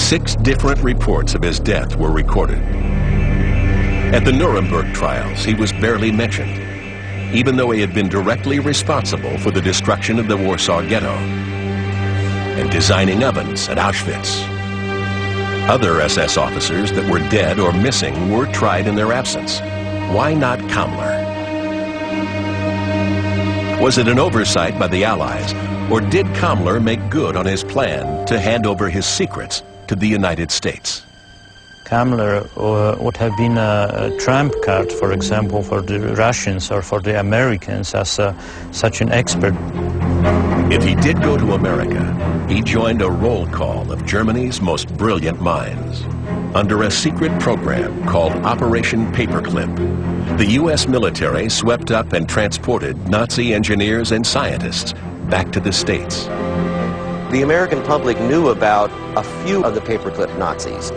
6 different reports of his death were recorded. At the Nuremberg trials, he was barely mentioned, even though he had been directly responsible for the destruction of the Warsaw Ghetto and designing ovens at Auschwitz. Other SS officers that were dead or missing were tried in their absence. Why not Kammler? Was it an oversight by the Allies, or did Kammler make good on his plan to hand over his secrets to the United States? Kammler would have been a trump card, for example, for the Russians or for the Americans as such an expert. If he did go to America, he joined a roll call of Germany's most brilliant minds. Under a secret program called Operation Paperclip, the U.S. military swept up and transported Nazi engineers and scientists back to the States. The American public knew about a few of the paperclip Nazis.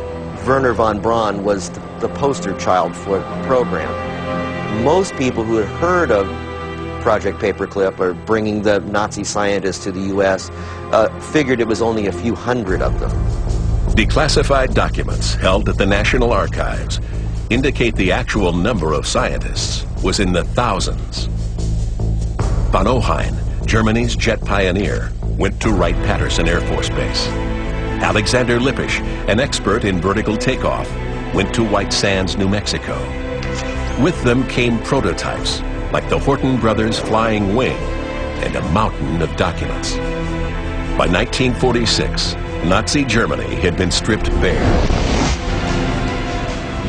Werner von Braun was the poster child for the program. Most people who had heard of Project Paperclip or bringing the Nazi scientists to the U.S. Figured it was only a few hundred of them. Declassified documents held at the National Archives indicate the actual number of scientists was in the thousands. Von Ohain, Germany's jet pioneer, went to Wright-Patterson Air Force Base. Alexander Lippisch, an expert in vertical takeoff, went to White Sands, New Mexico. With them came prototypes, like the Horton brothers' flying wing, and a mountain of documents. By 1946, Nazi Germany had been stripped bare.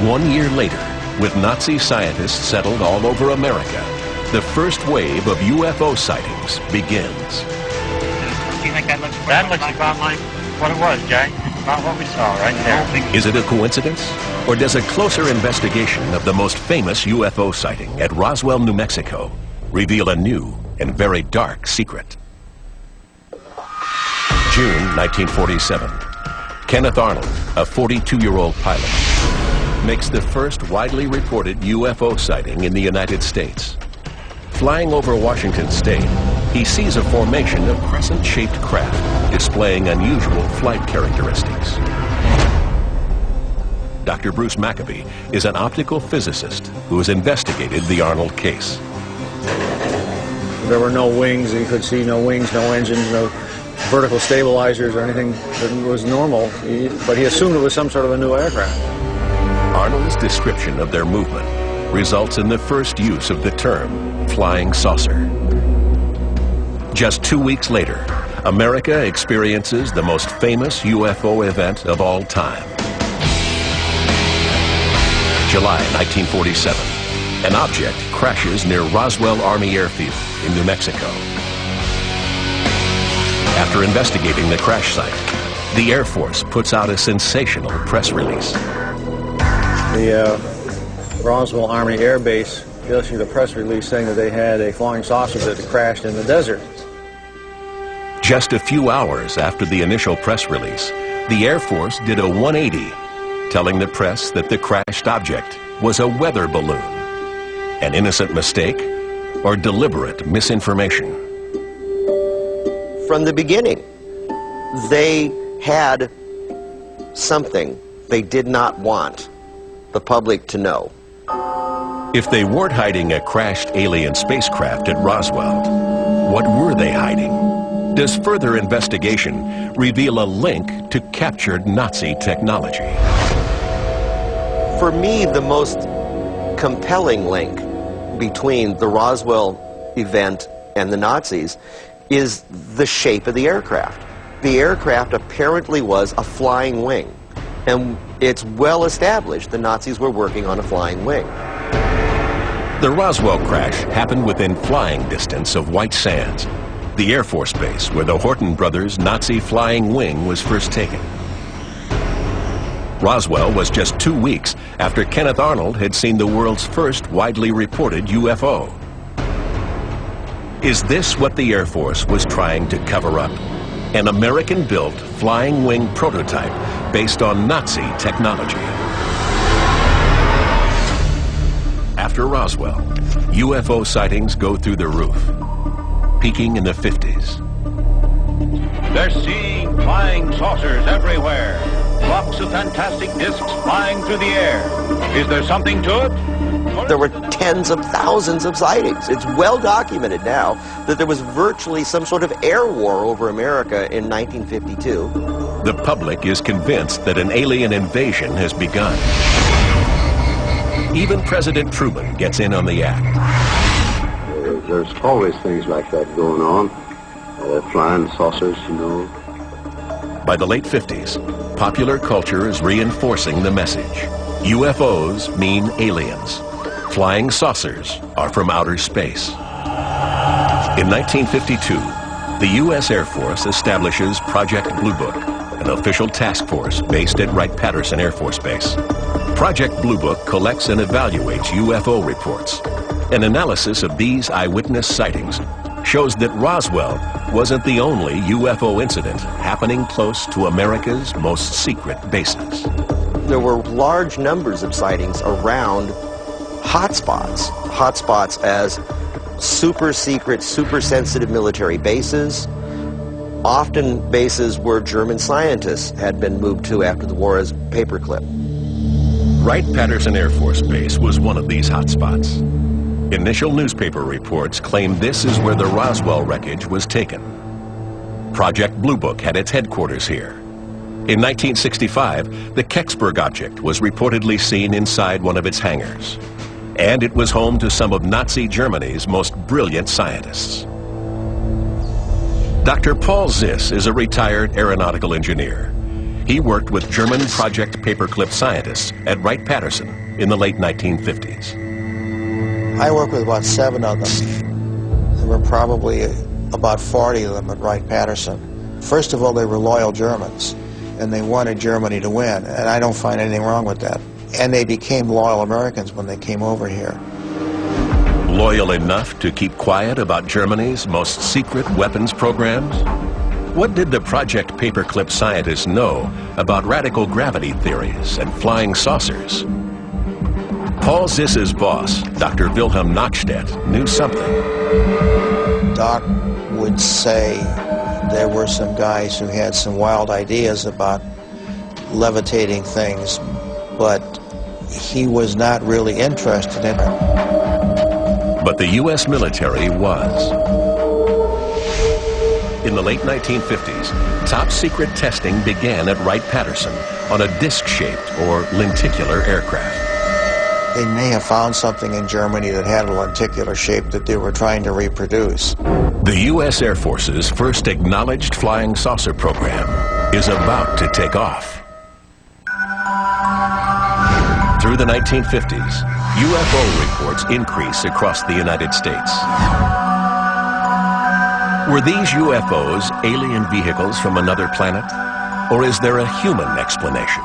1 year later, with Nazi scientists settled all over America, the first wave of UFO sightings begins. Do you think that looks about like what it was, Jay? About what we saw right there. Is it a coincidence? Or does a closer investigation of the most famous UFO sighting at Roswell, New Mexico, reveal a new and very dark secret? June 1947. Kenneth Arnold, a 42-year-old pilot, makes the first widely reported UFO sighting in the United States. Flying over Washington State, he sees a formation of crescent-shaped craft displaying unusual flight characteristics. Dr. Bruce Maccabee is an optical physicist who has investigated the Arnold case. There were no wings, you could see no wings, no engines, no vertical stabilizers or anything that was normal, but he assumed it was some sort of a new aircraft. Arnold's description of their movement results in the first use of the term flying saucer. Just 2 weeks later, America experiences the most famous UFO event of all time. July 1947, an object crashes near Roswell Army Airfield in New Mexico. After investigating the crash site, the Air Force puts out a sensational press release. The Roswell Army Air Base issued a press release saying that they had a flying saucer that had crashed in the desert. Just a few hours after the initial press release, the Air Force did a 180, telling the press that the crashed object was a weather balloon, an innocent mistake, or deliberate misinformation. From the beginning, they had something they did not want the public to know. If they weren't hiding a crashed alien spacecraft at Roswell, what were they hiding? Does further investigation reveal a link to captured Nazi technology? For me, the most compelling link between the Roswell event and the Nazis is the shape of the aircraft. The aircraft apparently was a flying wing, and it's well established the Nazis were working on a flying wing. The Roswell crash happened within flying distance of White Sands, the Air Force base where the Horton brothers' Nazi flying wing was first taken. Roswell was just 2 weeks after Kenneth Arnold had seen the world's first widely reported UFO. Is this what the Air Force was trying to cover up? An American-built flying wing prototype based on Nazi technology. After Roswell, UFO sightings go through the roof, peaking in the 50s. They're seeing flying saucers everywhere. box of fantastic discs flying through the air. Is there something to it? There were tens of thousands of sightings. It's well documented now that there was virtually some sort of air war over America in 1952. The public is convinced that an alien invasion has begun. Even President Truman gets in on the act. There's always things like that going on. Flying saucers, you know. By the late 50s, popular culture is reinforcing the message. UFOs mean aliens. Flying saucers are from outer space. In 1952, the U.S. Air Force establishes Project Blue Book, an official task force based at Wright-Patterson Air Force Base. Project Blue Book collects and evaluates UFO reports. An analysis of these eyewitness sightings shows that Roswell wasn't the only UFO incident happening close to America's most secret bases. There were large numbers of sightings around hotspots. Hotspots as super secret, super sensitive military bases, often bases where German scientists had been moved to after the war as paperclip. Wright-Patterson Air Force Base was one of these hotspots. Initial newspaper reports claimed this is where the Roswell wreckage was taken. Project Blue Book had its headquarters here. In 1965, the Kecksburg object was reportedly seen inside one of its hangars. And it was home to some of Nazi Germany's most brilliant scientists. Dr. Paul Ziss is a retired aeronautical engineer. He worked with German Project Paperclip scientists at Wright-Patterson in the late 1950s. I worked with about 7 of them. There were probably about 40 of them at Wright-Patterson. First of all, they were loyal Germans, and they wanted Germany to win, and I don't find anything wrong with that. And they became loyal Americans when they came over here. Loyal enough to keep quiet about Germany's most secret weapons programs? What did the Project Paperclip scientists know about radical gravity theories and flying saucers? Paul Ziss's boss, Dr. Wilhelm Nachstedt, knew something. Doc would say there were some guys who had some wild ideas about levitating things, but he was not really interested in it. But the U.S. military was. In the late 1950s, top secret testing began at Wright-Patterson on a disc-shaped or lenticular aircraft. They may have found something in Germany that had a lenticular shape that they were trying to reproduce. The U.S. Air Force's first acknowledged flying saucer program is about to take off. Through the 1950s, UFO reports increase across the United States. Were these UFOs alien vehicles from another planet? Or is there a human explanation?